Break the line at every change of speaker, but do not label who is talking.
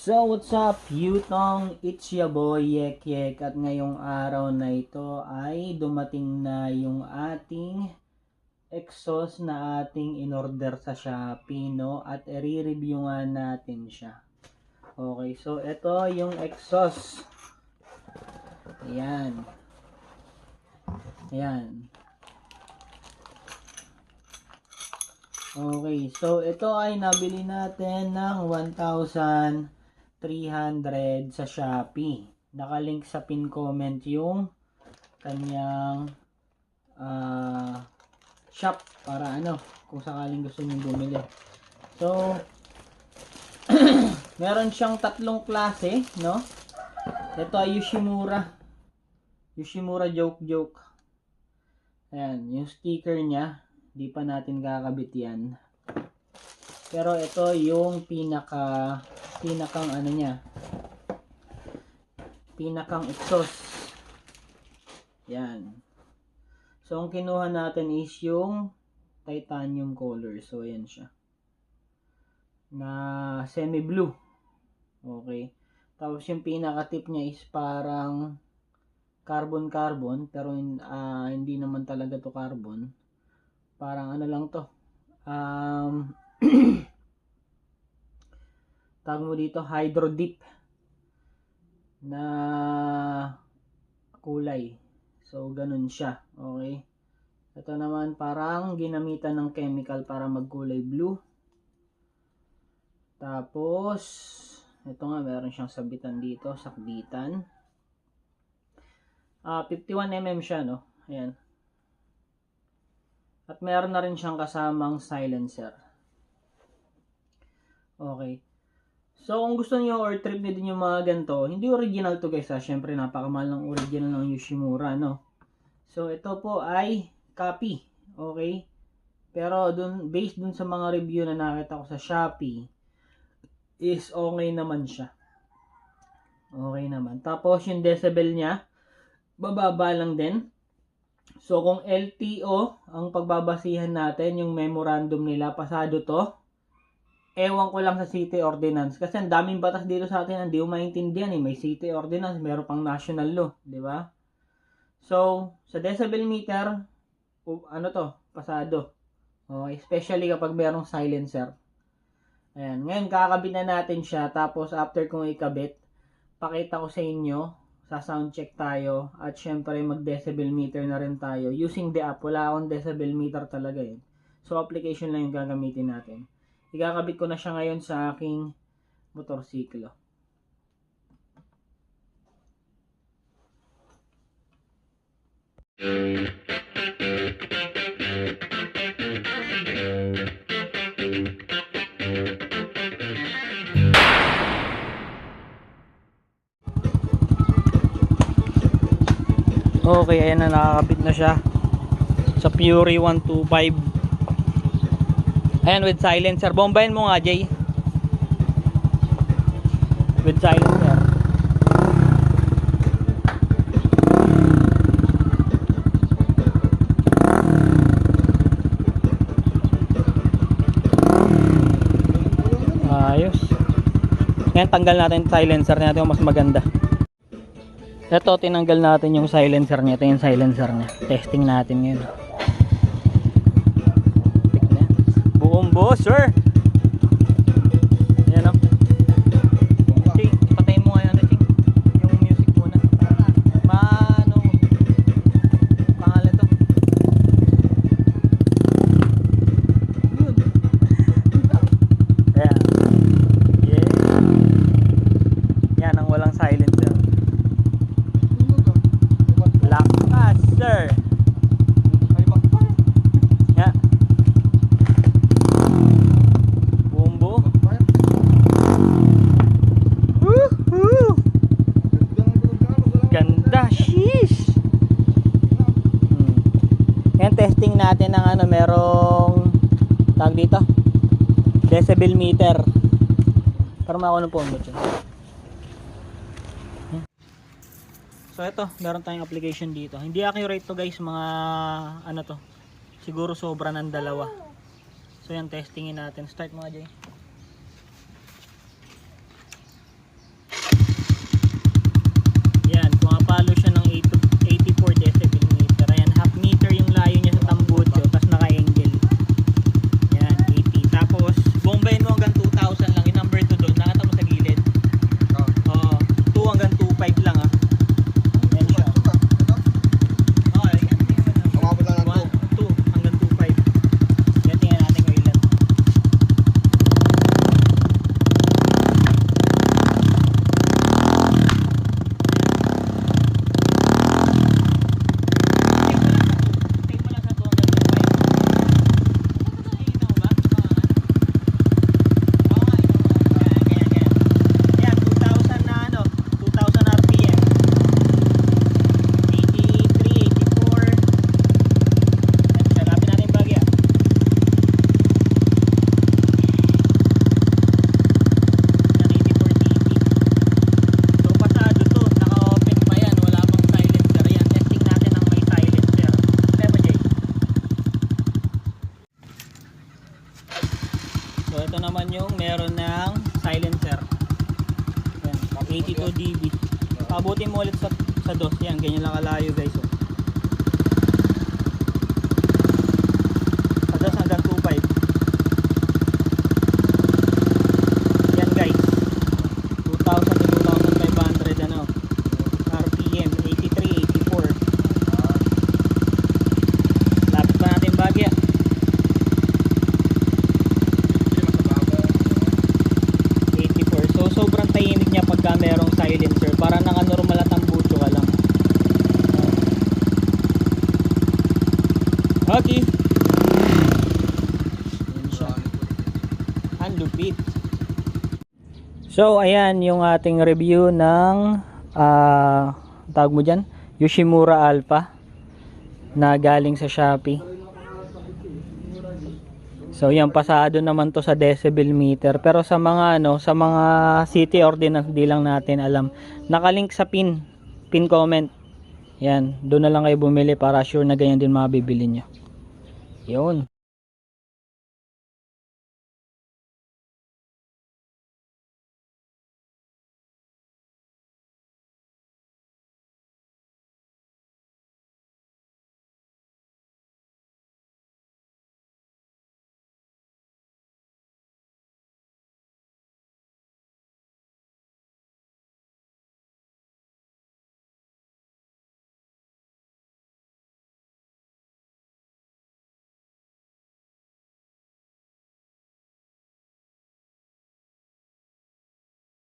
So what's up Yutong? It's your boy Yek Yek at ngayong araw na ito ay dumating na yung ating exhaust na ating in-order sa Shopee, no? At i-review nga natin siya. Okay, so ito yung exhaust. Ayan. Ayan. Okay, so ito ay nabili natin ng 1,300 sa Shopee. Nakalink sa pin comment yung kanyang shop para kung sakaling gusto niyo bumili. So, meron siyang tatlong klase, no? Ito ay Yoshimura joke. Ayan, yung sticker niya. Di pa natin kakabit yan. Pero ito yung pinakang exhaust. Yan. So, ang kinuha natin is yung titanium color. So, ayan siya. Na semi-blue. Okay. Tapos, yung pinaka-tip niya is parang carbon. Pero, hindi naman talaga to carbon. Parang lang to. Tawag mo dito, hydro dip na kulay. So, ganun siya. Okay. Ito naman parang ginamitan ng chemical para magkulay blue. Tapos, ito nga meron siyang sabitan dito, sakbitan. 51mm siya, no? Ayan. At meron na rin siyang kasamang silencer. Okay. So, kung gusto niyo or trip niyo din yung mga ganito, hindi original to guys ha. Siyempre, napakamahal ng original ng Yoshimura, no? So, ito po ay copy. Okay? Pero, based dun sa mga review na nakita ko sa Shopee, is okay naman siya. Okay naman. Tapos, yung decibel niya, bababa lang din. So, kung LTO ang pagbabasihan natin, yung memorandum nila, pasado to, ewan ko lang sa city ordinance. Kasi ang daming batas dito sa atin, hindi ko maintindihan eh. May city ordinance, meron pang national law. Di ba? So, sa decibel meter, pasado. Okay, especially kapag merong silencer. Ayan. Ngayon, kakabit na natin siya. Tapos, after kong ikabit, pakita ko sa inyo, sa sound check tayo at syempre mag decibel meter na rin tayo using the app. Wala akong decibel meter talaga eh. So application lang yung gagamitin natin. Ikakabit ko na siya ngayon sa aking motorsiklo. Okay, ayan na, nakakabit na siya sa Fury 125. Ayan, with silencer. Bombayin mo nga, Jay. With silencer. Ayos. Ngayon, tanggal natin silencer natin yung mas maganda. Ito, tinanggal natin yung silencer niya. Ito yung silencer niya. Testing natin yun. Buong buo, sir! Ayan o. Ching, patay mo ngayon Ching. Yung music muna. Pangalan to. Ayan. Yeah. Yan ang walang silencer. Lakas, sir. Yeah. Bumbo. Woohoo! Ganda, sheesh. Yan, testing natin ng merong tag dito. Decibel meter. Para makuha ng pombo siya. So ito, meron tayong application dito. Hindi accurate to guys, mga to. Siguro sobra ng 2. So yan, testingin natin. Start mo nga, Jay. 82 dB. Pabutin mo ulit sa dos. Yan, ganyan lang kalayo guys. Oh. Sa dos hanggang 2.5. Yan guys. 2,000 to 2,500 ano. RPM 83, 84. Lapit pa natin Bagya. So sobrang tahimik niya pagka merong silencer, para naka-normal at tambucho ka lang. Okay. Yan siya. Ang lupit. So ayan yung ating review ng tawag mo dyan, Yoshimura Alpha na galing sa Shopee. So yan, pasado naman to sa decibel meter, pero sa mga sa mga city ordinance di lang natin alam. Nakalink sa pin comment. Yan, doon na lang kayo bumili para sure na ganyan din mabibili nyo. Yun.